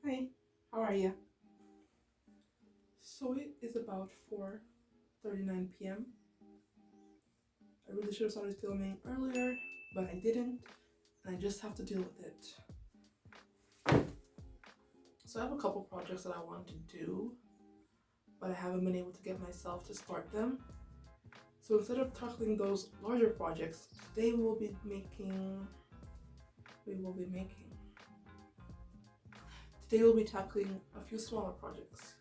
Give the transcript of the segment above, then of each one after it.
Hi, how are you? So it is about 4:39 p.m. I really should have started filming earlier, but I didn't, and I just have to deal with it. So I have a couple projects that I want to do, but I haven't been able to get myself to start them. So instead of tackling those larger projects, today we'll be tackling a few smaller projects.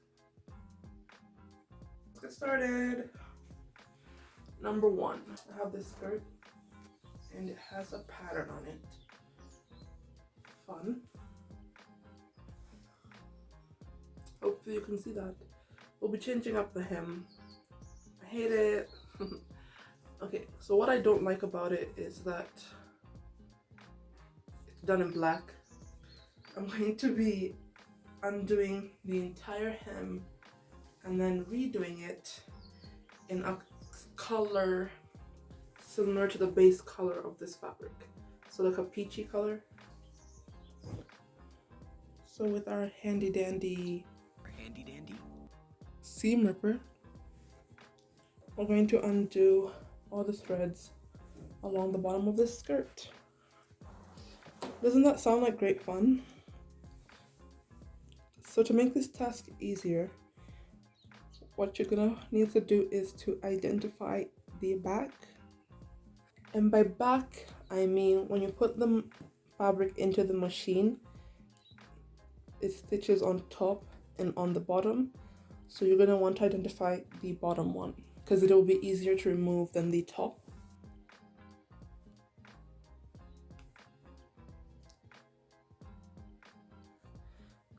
Let's get started. Number one, I have this skirt and it has a pattern on it. Fun. Hopefully you can see that. We'll be changing up the hem. I hate it. Okay, so what I don't like about it is that it's done in black. I'm going to be undoing the entire hem and then redoing it in a color similar to the base color of this fabric. So like a peachy color. So with our handy dandy seam ripper, we're going to undo all the threads along the bottom of this skirt. Doesn't that sound like great fun? So to make this task easier, what you're gonna need to do is to identify the back. And by back, I mean when you put the fabric into the machine, it stitches on top and on the bottom. So you're gonna want to identify the bottom one because it will be easier to remove than the top.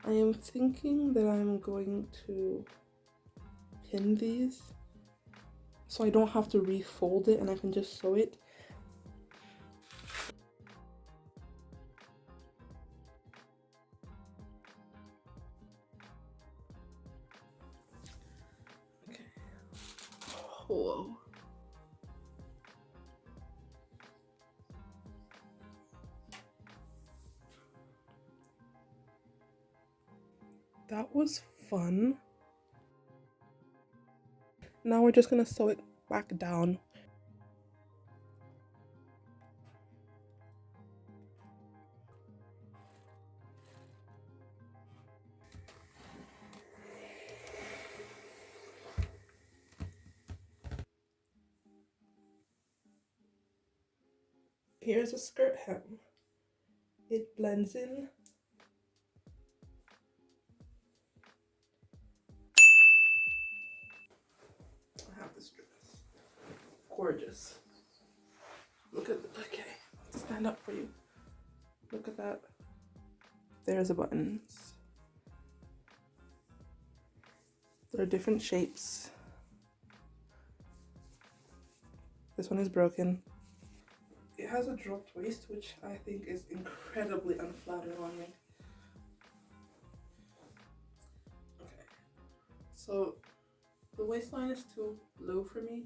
I am thinking that I'm going to pin these so I don't have to refold it and I can just sew it. Okay. Whoa. That was fun. Now we're just gonna sew it back down. Here's a skirt hem. It blends in. I have this dress. Gorgeous. Look at, okay, I'll stand up for you. Look at that. There's the buttons. There are different shapes. This one is broken. It has a dropped waist, which I think is incredibly unflattering on me. Okay, so the waistline is too low for me.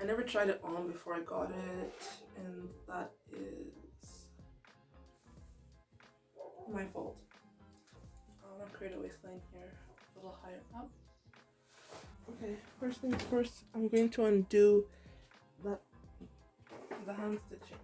I never tried it on before I got it, and that is my fault. I'm gonna create a waistline here, a little higher up. Okay, first things first, I'm going to undo the hand stitching.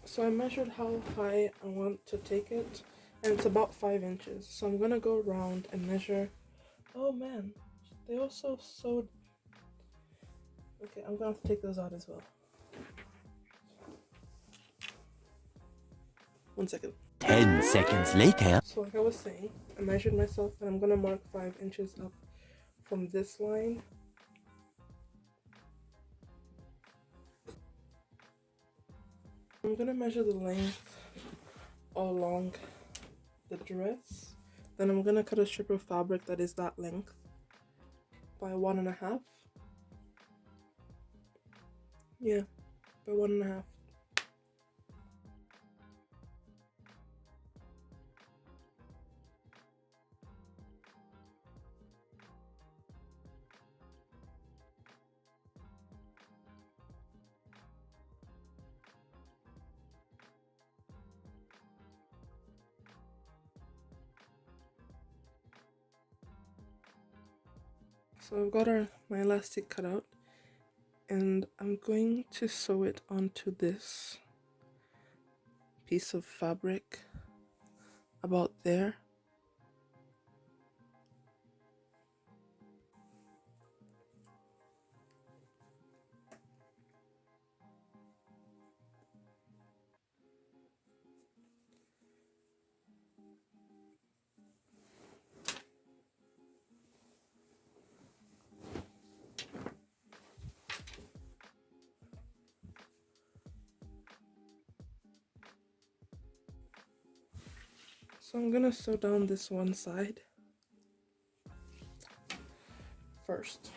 So I measured how high I want to take it, and it's about 5 inches. So I'm gonna go around and measure. Oh man, they also sewed. Okay, I'm gonna have to take those out as well. 1 second. 10 seconds later. So like I was saying, I measured myself and I'm gonna mark 5 inches up from this line. I'm gonna measure the length along the dress. Then I'm gonna cut a strip of fabric that is that length by 1.5. Yeah, by 1.5. So I've got my elastic cut out, and I'm going to sew it onto this piece of fabric about there. So I'm gonna sew down this one side first.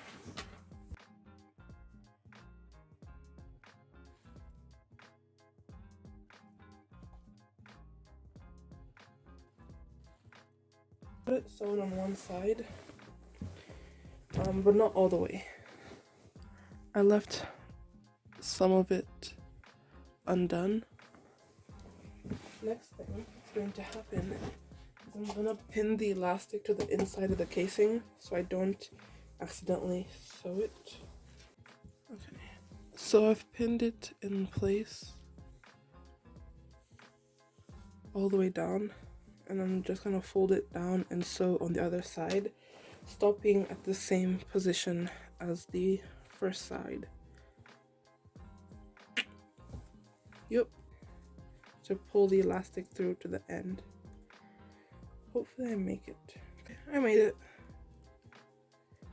Put it sewn on one side, but not all the way. I left some of it undone. Next thing that's going to happen is I'm gonna pin the elastic to the inside of the casing so I don't accidentally sew it. Okay, so I've pinned it in place all the way down, and I'm just gonna fold it down and sew on the other side, stopping at the same position as the first side. Yep. To pull the elastic through to the end. Hopefully I make it. Okay, I made it.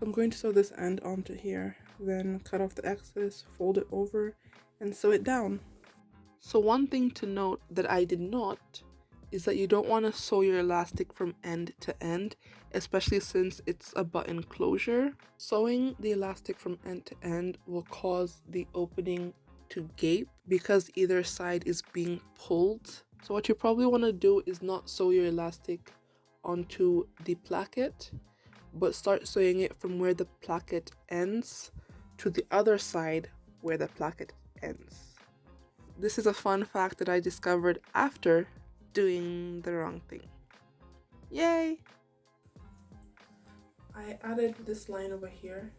I'm going to sew this end onto here, then cut off the excess, fold it over, and sew it down. So one thing to note that I did not is that you don't want to sew your elastic from end to end, especially since it's a button closure. Sewing the elastic from end to end will cause the opening to gape because either side is being pulled. So what you probably want to do is not sew your elastic onto the placket, but start sewing it from where the placket ends to the other side where the placket ends. This is a fun fact that I discovered after doing the wrong thing. Yay! I added this line over here.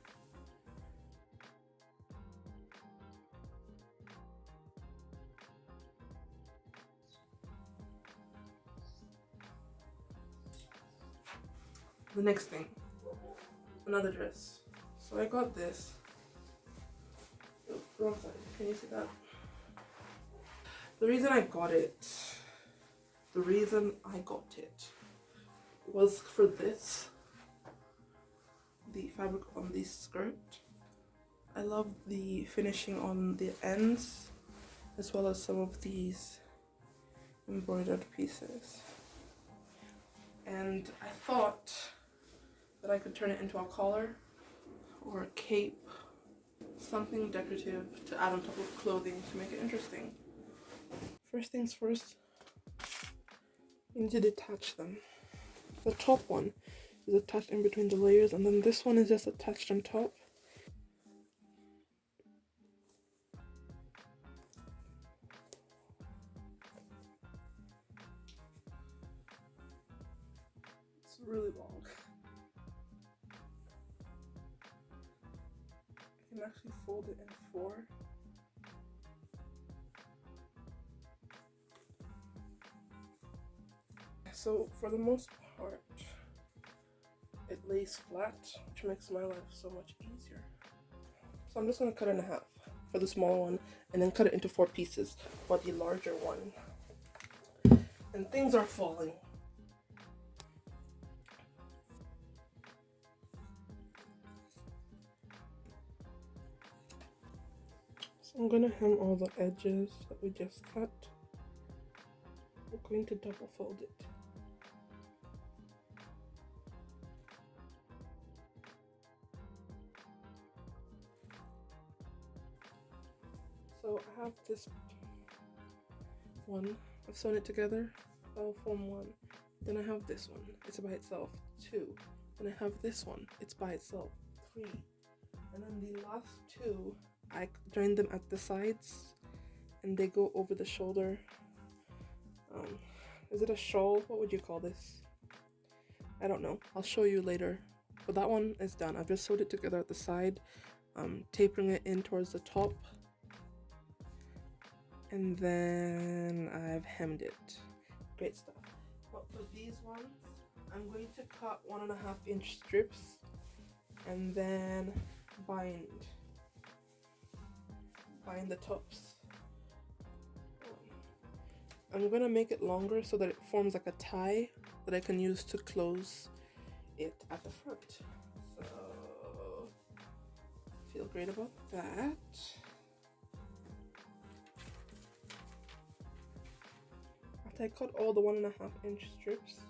The next thing, another dress. So I got this. Oh, wrong side. Can you see that? The reason I got it was for this. The fabric on the skirt. I love the finishing on the ends, as well as some of these embroidered pieces. And I thought that I could turn it into a collar or a cape, something decorative to add on top of clothing to make it interesting. First things first, you need to detach them. The top one is attached in between the layers, and then this one is just attached on top. It's really long. I can actually fold it in four. So for the most part, it lays flat, which makes my life so much easier. So I'm just going to cut it in half for the smaller one, and then cut it into 4 pieces for the larger one. And things are falling. So I'm going to hem all the edges that we just cut. I'm going to double fold it. So I have this one, I've sewn it together, I'll form 1. Then I have this one, it's by itself, 2. Then I have this one, it's by itself, 3. And then the last 2, I joined them at the sides, and they go over the shoulder. Is it a shawl? What would you call this? I don't know. I'll show you later But that one is done. I've just sewed it together at the side, tapering it in towards the top, and then I've hemmed it. Great stuff. But for these ones, I'm going to cut 1.5-inch strips and then bind the tops. I'm gonna make it longer so that it forms like a tie that I can use to close it at the front. So feel great about that. After I cut all the 1.5-inch strips,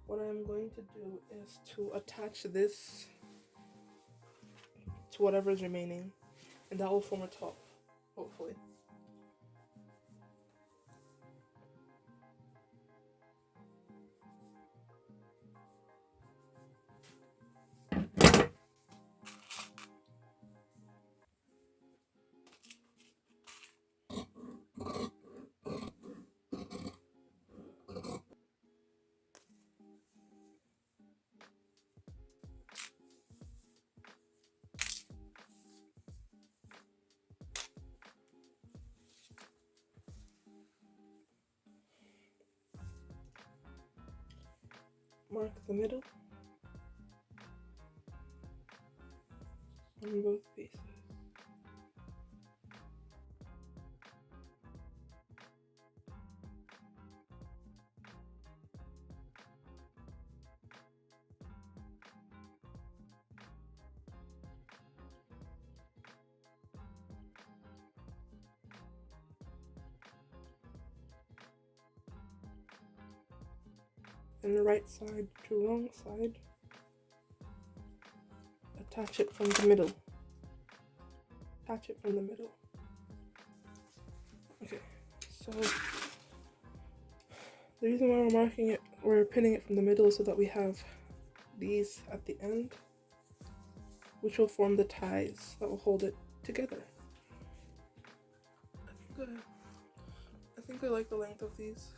what I'm going to do is to attach this to whatever is remaining, and that will form a top, hopefully. Mark the middle on both pieces. And the right side to wrong side, attach it from the middle. Attach it from the middle. Okay, so the reason why we're pinning it from the middle is so that we have these at the end, which will form the ties that will hold it together. I think I like the length of these.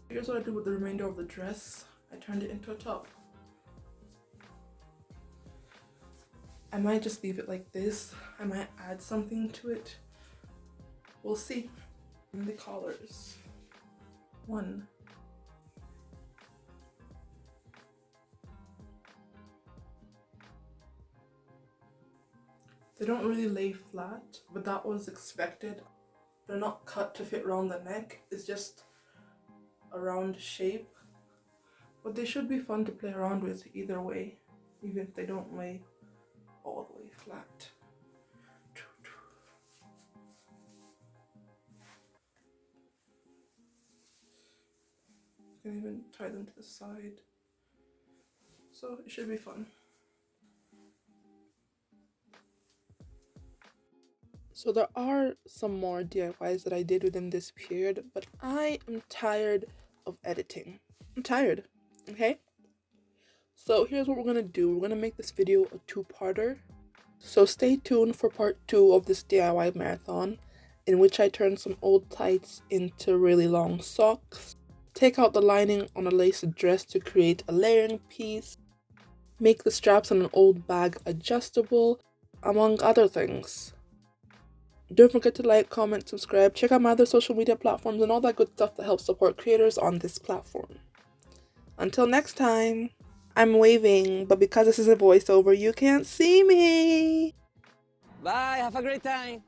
Here's what I did with the remainder of the dress. I turned it into a top. I might just leave it like this. I might add something to it. We'll see. And the collars. 1. They don't really lay flat, but that was expected. They're not cut to fit around the neck. It's just a round shape, but they should be fun to play around with either way, even if they don't lay all the way flat. You can even tie them to the side, so it should be fun. So there are some more DIYs that I did within this period, but I am tired of editing. I'm tired, okay? So here's what we're gonna do. We're gonna make this video a 2-parter. So stay tuned for part 2 of this DIY marathon, in which I turn some old tights into really long socks, take out the lining on a laced dress to create a layering piece, make the straps on an old bag adjustable, among other things. Don't forget to like, comment, subscribe, check out my other social media platforms and all that good stuff that helps support creators on this platform. Until next time, I'm waving, but because this is a voiceover, you can't see me. Bye, have a great time.